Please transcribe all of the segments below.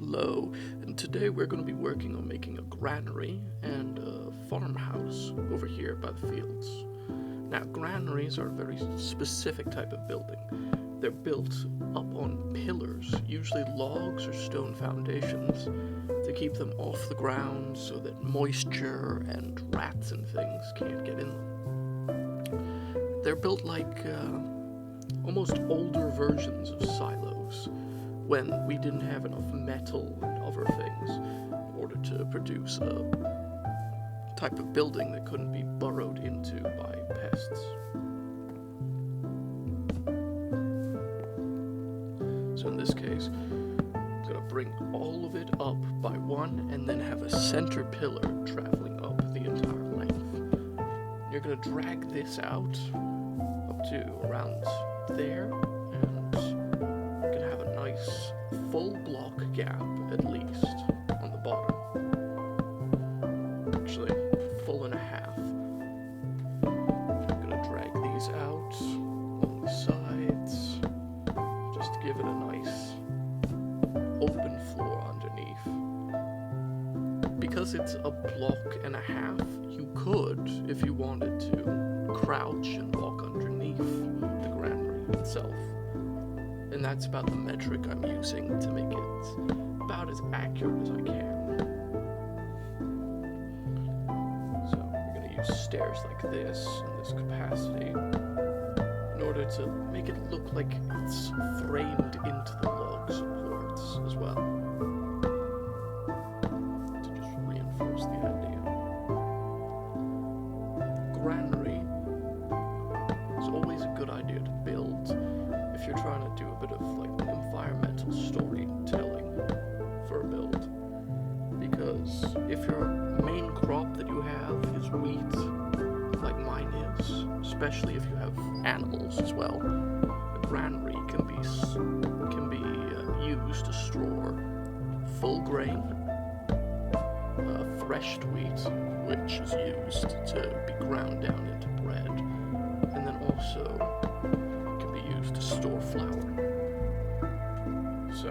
Hello, and today we're going to be working on making a granary and a farmhouse over here by the fields. Now, granaries are a very specific type of building. They're built up on pillars, usually logs or stone foundations, to keep them off the ground so that moisture and rats and things can't get in them. They're built like almost older versions of silos, when we didn't have enough metal and other things in order to produce a type of building that couldn't be burrowed into by pests. So in this case, I'm going to bring all of it up by one and then have a center pillar traveling up the entire length. You're going to drag this out up to around there, full block gap at least on the bottom. Actually, full and a half. I'm gonna drag these out on the sides just to give it a nice open floor underneath. Because it's a block and a half, you could, if you wanted to, crouch and walk underneath the granary itself. And that's about the metric I'm using to make it about as accurate as I can. So we're going to use stairs like this in this capacity in order to make it look like it's framed into the log supports as well, to just reinforce the idea. Granary is always a good idea to build if you're trying to do a bit of like environmental storytelling for a build, because if your main crop that you have is wheat, like mine is, especially if you have animals as well, a granary can be used to store full grain, threshed wheat, which is used to be ground down into bread, and then also to store flour. So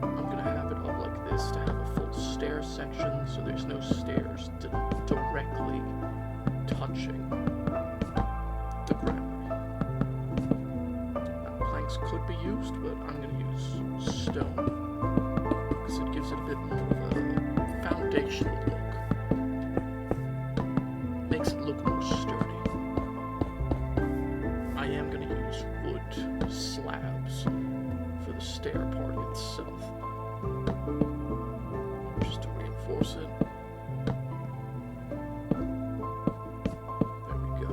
I'm going to have it up like this to have a full stair section, so there's no stairs directly touching the granary. Now, planks could be used, but I'm going to use stone because it gives it a bit more of a foundational look. Makes it look more sturdy. I am going to use wood slabs for the stair part itself, just to reinforce it. There we go.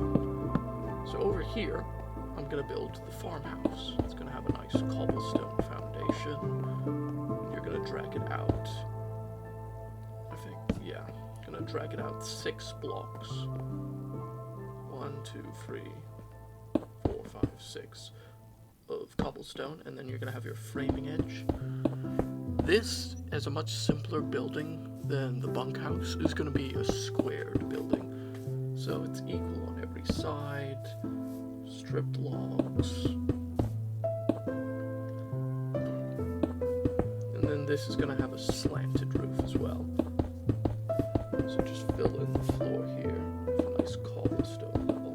So over here, I'm going to build the farmhouse. It's going to have a nice cobblestone foundation. You're going to drag it out. Going to drag it out 6 blocks. 1, 2, 3, 4, 5, 6 of cobblestone, and then you're going to have your framing edge. This, as a much simpler building than the bunkhouse, is going to be a squared building. So it's equal on every side, stripped logs. And then this is going to have a slanted roof as well. So just fill in the floor here with a nice cobblestone level.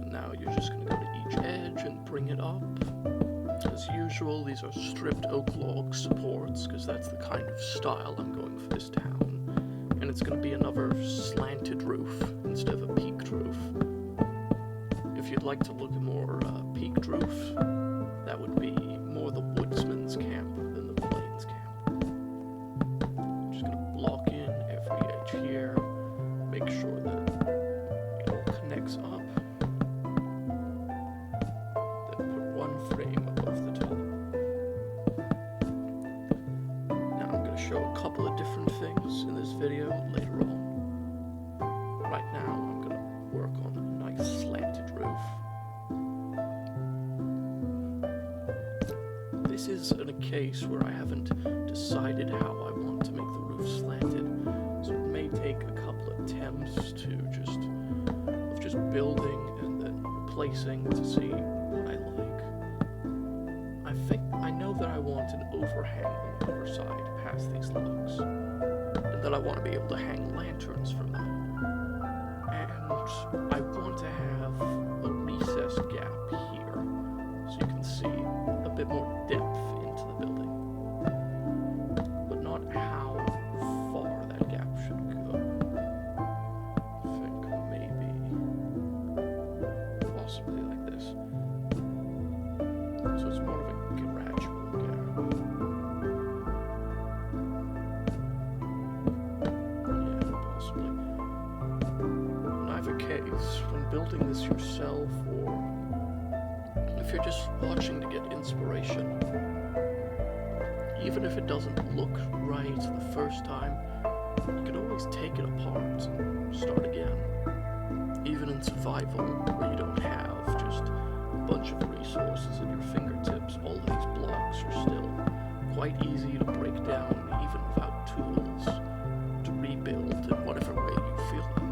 And now you're just going to go to each edge and bring it up. As usual, these are stripped oak log supports, because that's the kind of style I'm going for this town. And it's going to be another slanted roof instead of a peaked roof. If you'd like to look at more peaked roof, that would be more the woodsman's camp than the plains camp. I'm just going to block in every edge here, make sure that it all connects up, then put one frame above the top. Now I'm going to show a couple of different things in this video later on. Right now I'm going to work on a nice slanted roof. This is in a case where I haven't decided how I want to make the roof slanted, so it may take a couple of attempts to just building and then replacing to see what I like. I know that I want an overhang on the other side past these logs, and that I want to be able to hang lanterns from them. And I want to have a recessed gap here, so you can see a bit more depth into the building, but not how far that gap should go. I think maybe possibly like this. So it's more of a gradual gap. Yeah, possibly. In either case, when building this yourself, or if you're just watching to get inspiration, even if it doesn't look right the first time, you can always take it apart and start again. Even in survival, where you don't have just a bunch of resources at your fingertips, all of these blocks are still quite easy to break down, even without tools, to rebuild in whatever way you feel like.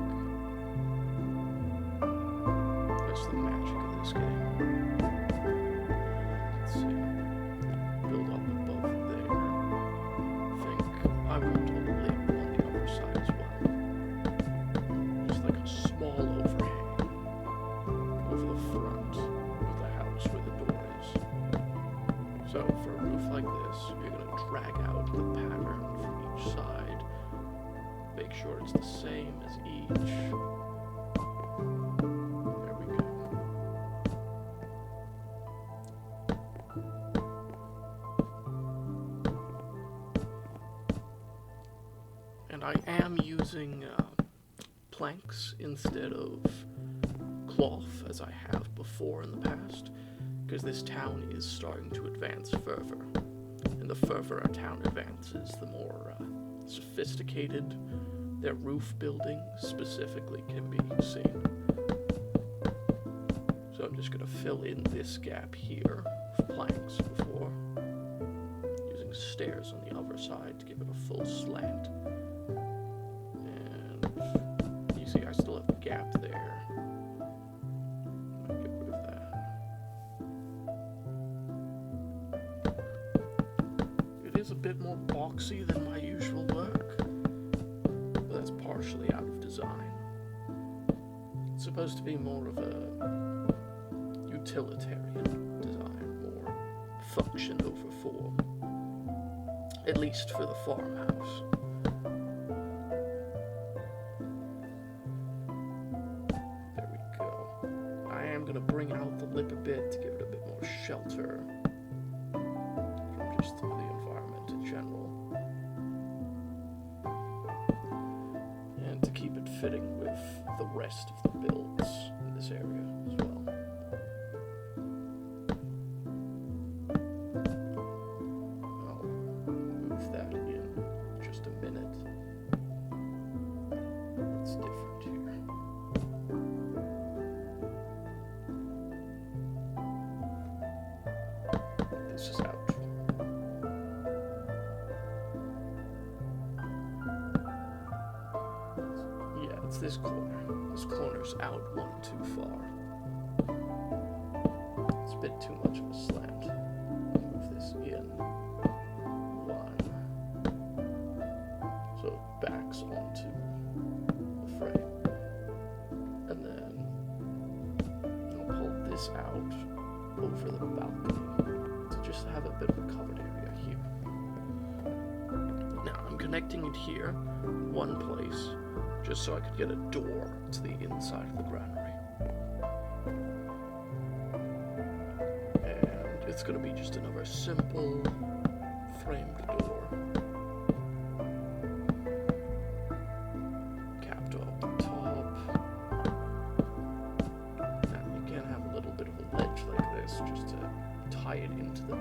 That's the magic of this game. Let's see. Build up above there. I think I want a lip on the other side as well. Just like a small overhang over the front of the house where the door is. So for a roof like this, you're going to drag out the pattern from each side. Make sure it's the same as each. There we go. And I am using planks instead of cloth, as I have before in the past, because this town is starting to advance further. And the further our town advances, the more sophisticated their roof building specifically can be seen. So I'm just going to fill in this gap here with planks before using stairs on the other side to give it a full slant. And you see I still have a gap there. I'll get rid of that. It is a bit more boxy than my usual work, but that's partially out of design. It's supposed to be more of a utilitarian design, more function over form, at least for the farmhouse. There we go. I am going to bring out the lip a bit to give it a bit more shelter from just the environment in general, and to keep it fitting with the rest of the builds in this area as well. I'll move that in just a minute. It's different here. This is out. Yeah, it's this corner. This corner's out one too far. It's a bit too much of a slant. I'll move this in one, so it backs onto the frame. And then I'll pull this out over the balcony to just have a bit of a covered area here. Now I'm connecting it here, one place, just so I could get a door to the inside of the granary. And it's going to be just another simple framed door, capped off the top. Now you can have a little bit of a ledge like this just to tie it into the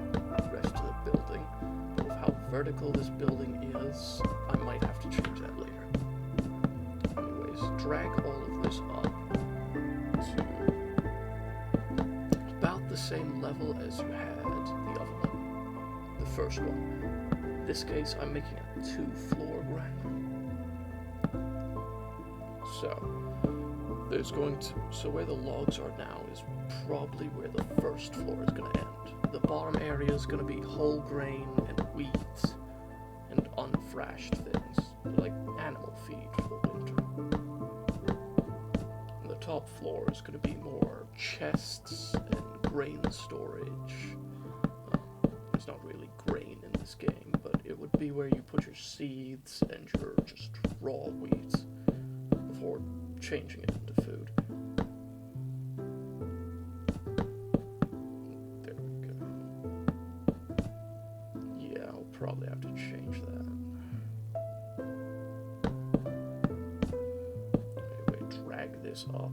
rest of the building. But with how vertical this building is, I might have to change that later. Drag all of this up to about the same level as you had the other one, the first one. In this case, I'm making a 2-floor granary. So there's going to, so where the logs are now is probably where the first floor is going to end. the bottom area is going to be whole grain and wheat and unfrashed things, like animal feed for the winter. And the top floor is going to be more chests and grain storage. There's not really grain in this game, but it would be where you put your seeds and your just raw wheat before changing it into food. There we go. Yeah, I'll probably have to change that. Anyway, drag this up.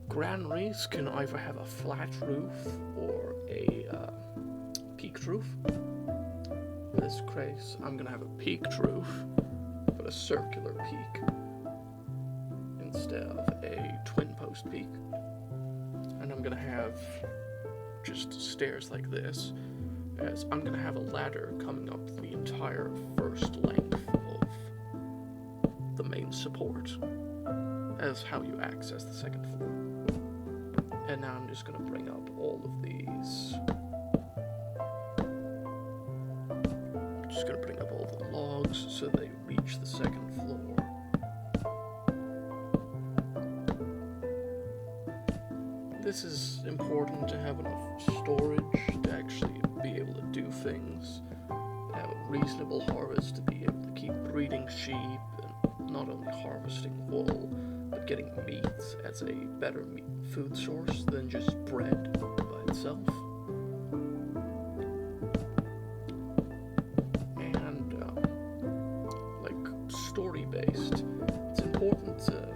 Granaries can either have a flat roof or a peaked roof. In this case, I'm gonna have a peaked roof, but a circular peak instead of a twin post peak. And I'm gonna have just stairs like this, as I'm gonna have a ladder coming up the entire first length of the main support as how you access the second floor. And now I'm just gonna bring up all of these. Just gonna bring up all the logs so they reach the second floor. This is important to have enough storage to actually be able to do things, have a reasonable harvest to be able to keep breeding sheep, and not only harvesting wool, but getting meat as a better food source than just bread by itself. Story-based, it's important to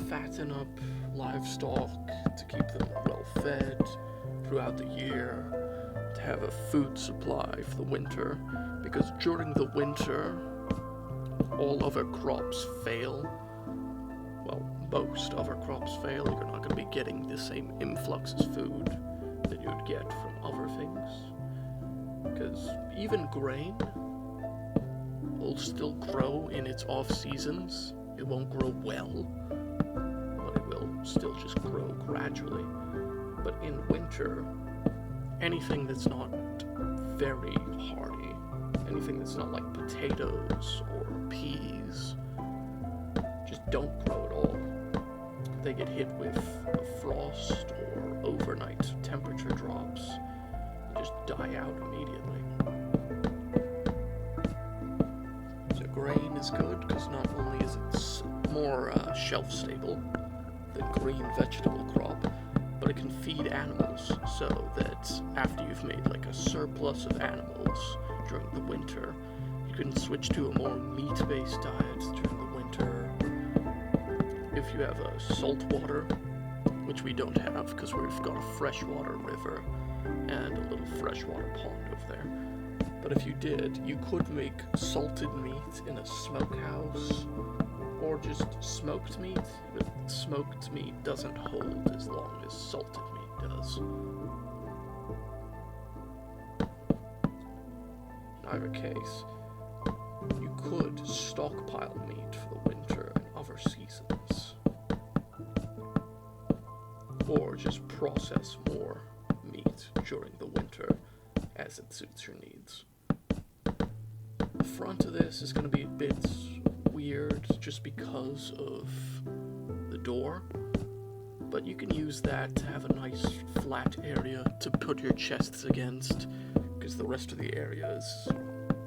fatten up livestock, to keep them well fed throughout the year, to have a food supply for the winter, because during the winter all other crops fail. Well, most other crops fail. You're not going to be getting the same influx of food that you would get from other things, because even grain will still grow in its off seasons. It won't grow well, but it will still just grow gradually. But in winter, anything that's not very hardy, anything that's not like potatoes or peas, just don't grow at all. They get hit with a frost or overnight temperature drops and just die out immediately. Grain is good because not only is it more shelf stable than green vegetable crop, but it can feed animals, so that after you've made like a surplus of animals during the winter, you can switch to a more meat-based diet during the winter. If you have a saltwater, which we don't have because we've got a freshwater river and a little freshwater pond over there. But if you did, you could make salted meat in a smokehouse, or just smoked meat, but smoked meat doesn't hold as long as salted meat does. In either case, you could stockpile meat for the winter and other seasons, or just process more meat during the winter as it suits your needs. The front of this is going to be a bit weird just because of the door, but you can use that to have a nice flat area to put your chests against, because the rest of the area is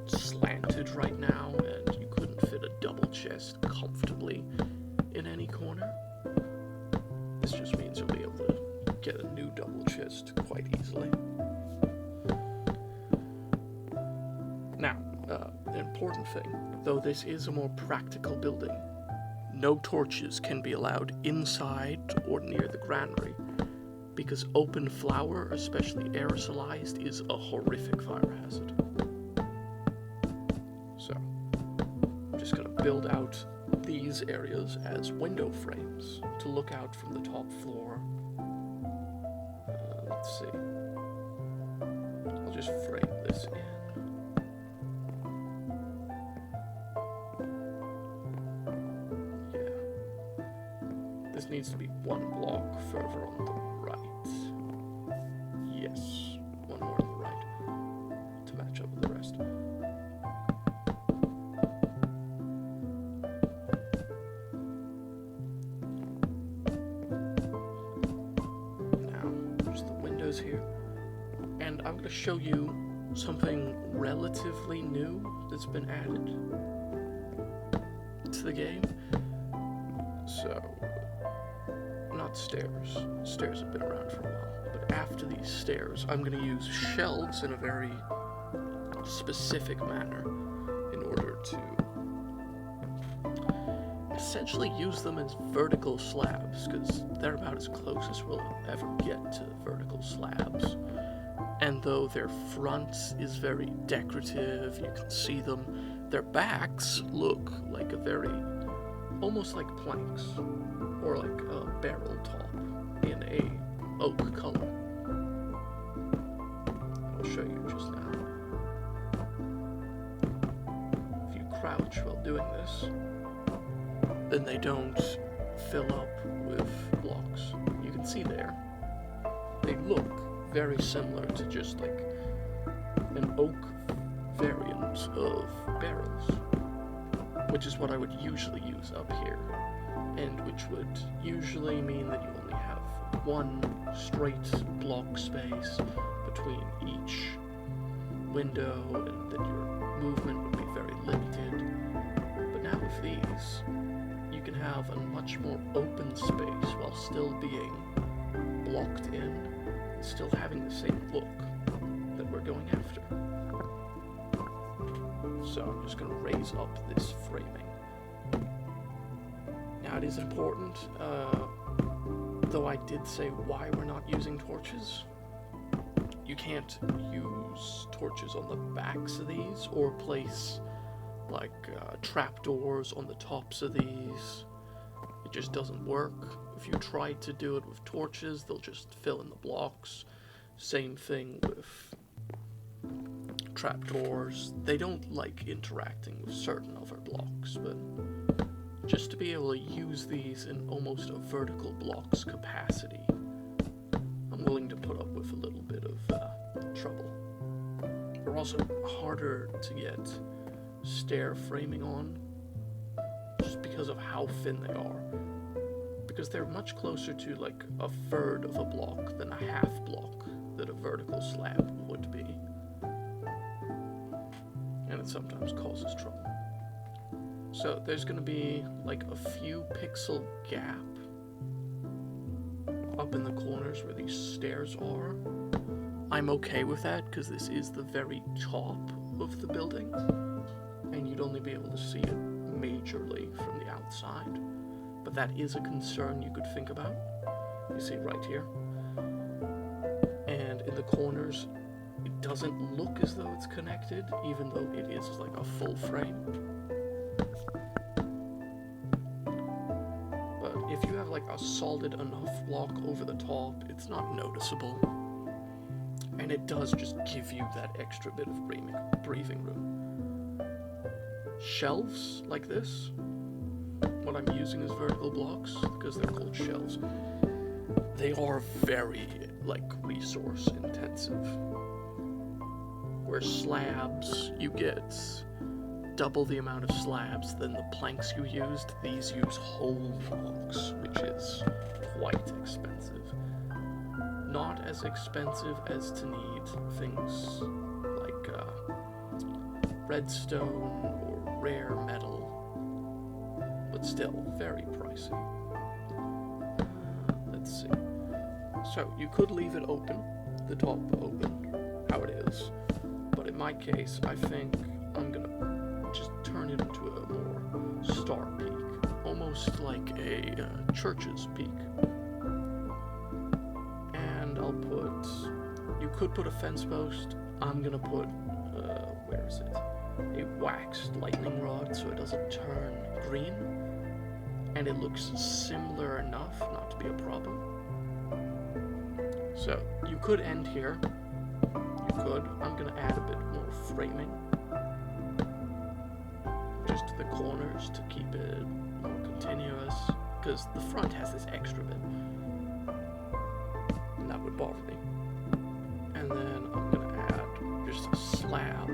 slanted right now and you couldn't fit a double chest comfortably in any corner. This just means you'll be able to get a new double chest quite easily. Now, an important thing, though this is a more practical building, no torches can be allowed inside or near the granary, because open flour, especially aerosolized, is a horrific fire hazard. So, I'm just going to build out these areas as window frames to look out from the top floor. Let's see. I'll just frame this in. This needs to be one block further on the right. Yes, 1 And I'm going to show you something relatively new that's been added to the game. So, not stairs. Stairs have been around for a while. But after these stairs, I'm going to use shelves in a very specific manner in order to essentially use them as vertical slabs, because they're about as close as we'll ever get to vertical slabs. And though their front is very decorative, you can see them, their backs look like almost like planks, or like a barrel top in a oak color. I'll show you just now. If you crouch while doing this, then they don't fill up with blocks. You can see there, they look very similar to just like an oak variant of barrels, which is what I would usually use up here, and which would usually mean that you only have one straight block space between each window, and that your movement would be very limited. But now with these, you can have a much more open space while still being blocked in, and still having the same look that we're going after. So I'm just going to raise up this framing. Now it is important, though I did say why we're not using torches. You can't use torches on the backs of these, or place like trapdoors on the tops of these. It just doesn't work. If you try to do it with torches, they'll just fill in the blocks. Same thing with trapdoors. They don't like interacting with certain other blocks, but just to be able to use these in almost a vertical blocks capacity, I'm willing to put up with a little bit of trouble. They're also harder to get stair framing on, just because of how thin they are. Because they're much closer to like a third of a block than a half block that a vertical slab would be. And it sometimes causes trouble. So there's going to be like a few pixel gap up in the corners where these stairs are. I'm okay with that because this is the very top of the building, and you'd only be able to see it majorly from the outside. But that is a concern you could think about. You see right here. And in the corners, it doesn't look as though it's connected, even though it is like a full frame. But if you have like a solid enough block over the top, it's not noticeable. And it does just give you that extra bit of breathing room. Shelves like this, what I'm using is vertical blocks because they're called shelves. They are very like resource intensive. Where slabs, you get double the amount of slabs than the planks you used. These use whole blocks, which is quite expensive. Not as expensive as to need things like redstone or rare metal, but still very pricey. Let's see. So you could leave it open, the top open, how it is, but in my case, I think I'm gonna just turn it into a more star peak, almost like a church's peak. And I'll put, you could put a fence post. I'm gonna put, where is it? A waxed lightning rod so it doesn't turn green, and it looks similar enough not to be a problem. So you could end here. You could. I'm gonna add a bit more framing, just to the corners to keep it more continuous, because the front has this extra bit, and that would bother me. And then I'm gonna add just a slab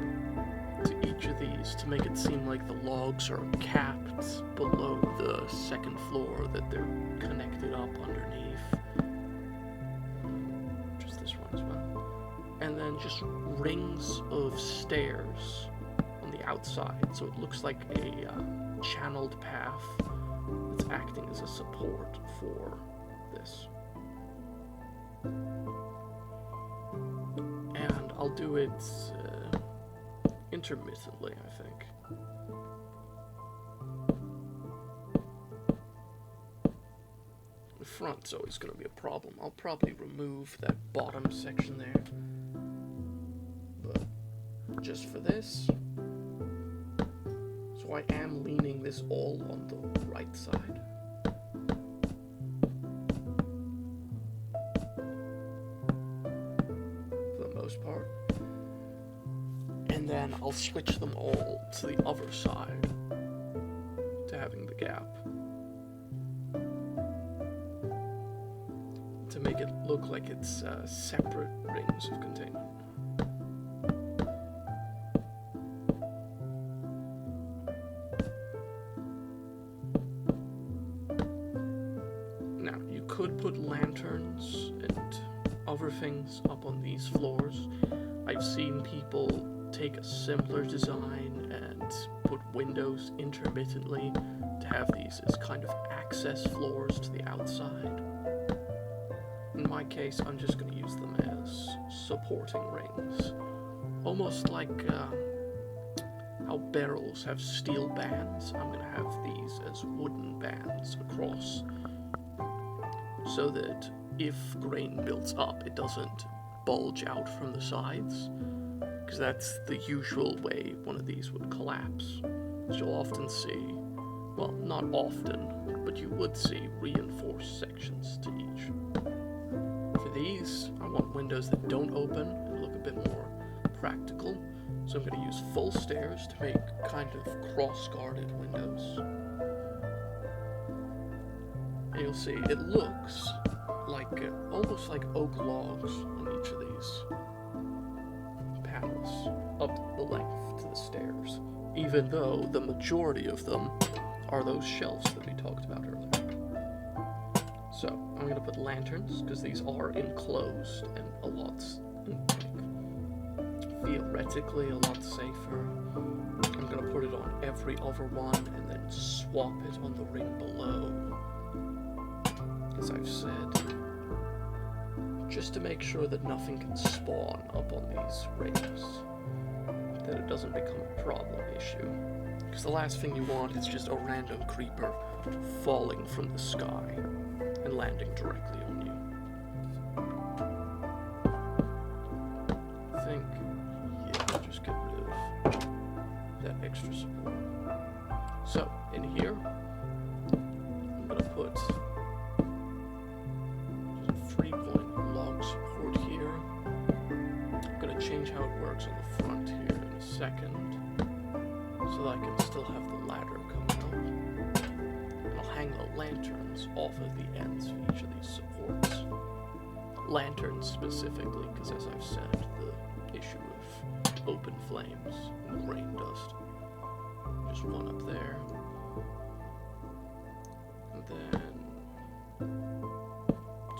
to each of these to make it seem like the logs are capped below the second floor, that they're connected up underneath. Just this one as well. just rings of stairs on the outside, so it looks like a channeled path that's acting as a support for this. And I'll do it intermittently, I think. The front's always going to be a problem. I'll probably remove that bottom section there. But just for this, so I am leaning this all on the right side. For the most part. And then I'll switch them all to the other side to having the gap. To make it look like it's separate rings of containment. Now, you could put lanterns and other things up on these floors. I've seen people take a simpler design and put windows intermittently to have these as kind of access floors to the outside. In my case, I'm just going to use them as supporting rings. Almost like how barrels have steel bands, I'm going to have these as wooden bands across, so that if grain builds up, it doesn't bulge out from the sides, because that's the usual way one of these would collapse. So you'll often see, well, not often, but you would see reinforced sections to each. For these, I want windows that don't open and look a bit more practical, so I'm going to use full stairs to make kind of cross-guarded windows. And you'll see it looks like almost like oak logs on each of these panels up the length to the stairs, even though the majority of them are those shelves that we talked about earlier. So I'm going to put lanterns, because these are enclosed and theoretically a lot safer. I'm going to put it on every other one and then swap it on the ring below, as I've said, just to make sure that nothing can spawn up on these rings, that it doesn't become a problem issue. Because the last thing you want is just a random creeper falling from the sky and landing directly on you. I think, yeah, just get rid of that extra support. So, in here, I'm going to put just a 3-point log support here. I'm going to change how it works on the front here in a second, so that I can still have the ladder coming up. And I'll hang the lanterns off of the ends of each of these supports. Lanterns specifically, because as I've said, the issue of open flames and grain dust. Just one up there. And then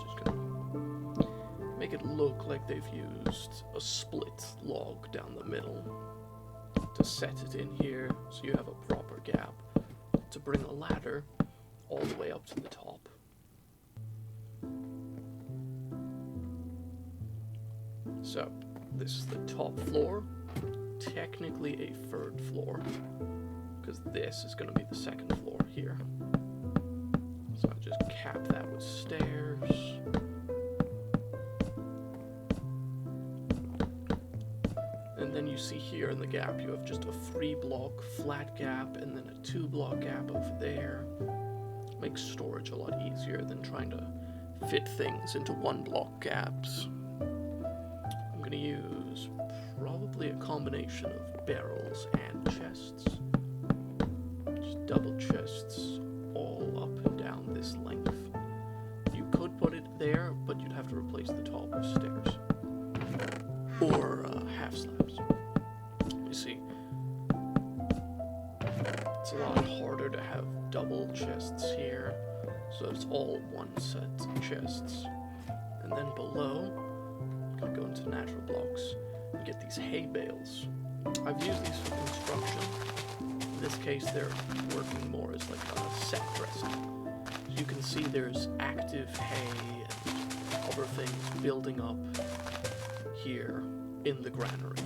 just gonna make it look like they've used a split log down the middle to set it in here, so you have a proper gap to bring a ladder all the way up to the top. So, this is the top floor, technically a third floor, because this is going to be the second floor here. So I'll just cap that with stairs. And then you see here in the gap, you have just a 3-block flat gap and then a 2-block gap over there. Makes storage a lot easier than trying to fit things into 1-block gaps. I'm going to use probably a combination of barrels and chests. Just double chests all up and down this length. You could put it there, but you'd have to replace the top with stairs. Or half slabs. You see, it's a lot harder to have double chests here, so it's all one set of chests. And then below, I'm gonna go into natural blocks. You get these hay bales. I've used these for construction. In this case, they're working more as like a set dressing. So you can see there's active hay and other things building up here in the granary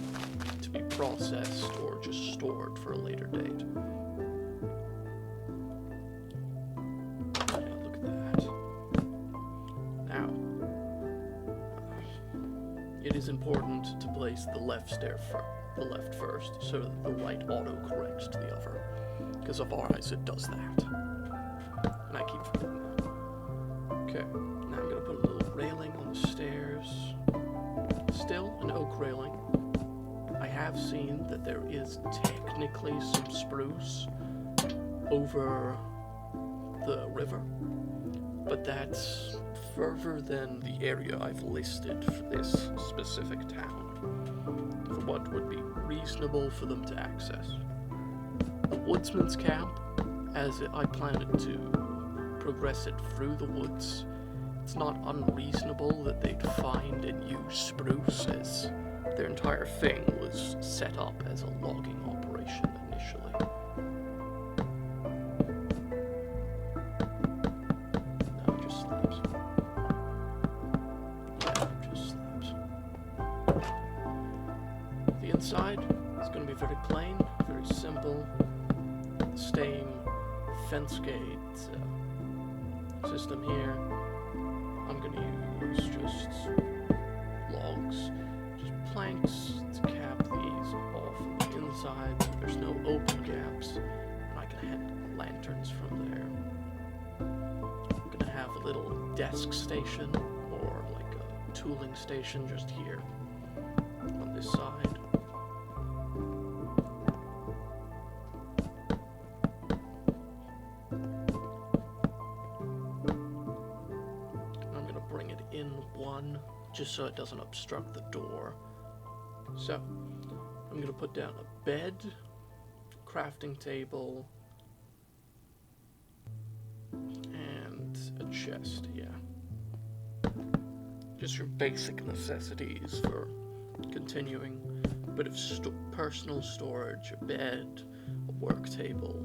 to be processed or just stored for a later date. Yeah, look at that. Now, it is important to place the left first, so that the right auto-corrects to the other. Because of ours, it does that. And I keep forgetting that. Okay, now I'm going to put a little railing on the stairs. Still an oak railing. I have seen that there is technically some spruce over the river, but that's further than the area I've listed for this specific town, for what would be reasonable for them to access. The woodsman's camp, as I plan it to progress it through the woods, it's not unreasonable that they'd find and use spruce, as their entire thing was set up as a logging operation initially. No, just slabs. Yeah, just slabs. The inside is going to be very plain, very simple. Same fence gate system here. I'm going to use just logs, just planks to cap these off on the inside so there's no open gaps, and I can hang lanterns from there. I'm going to have a little desk station or like a tooling station just here on this side. Just so it doesn't obstruct the door. So, I'm going to put down a bed, crafting table, and a chest, yeah. Just your basic necessities for continuing. A bit of personal storage, a bed, a work table,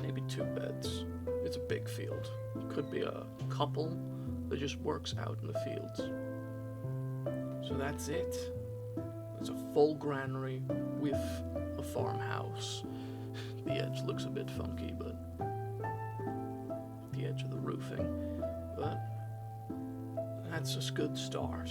maybe 2 beds. It's a big field. Could be a couple that just works out in the fields. So that's it. It's a full granary with a farmhouse. The edge looks a bit funky, but the edge of the roofing. But that's a good start.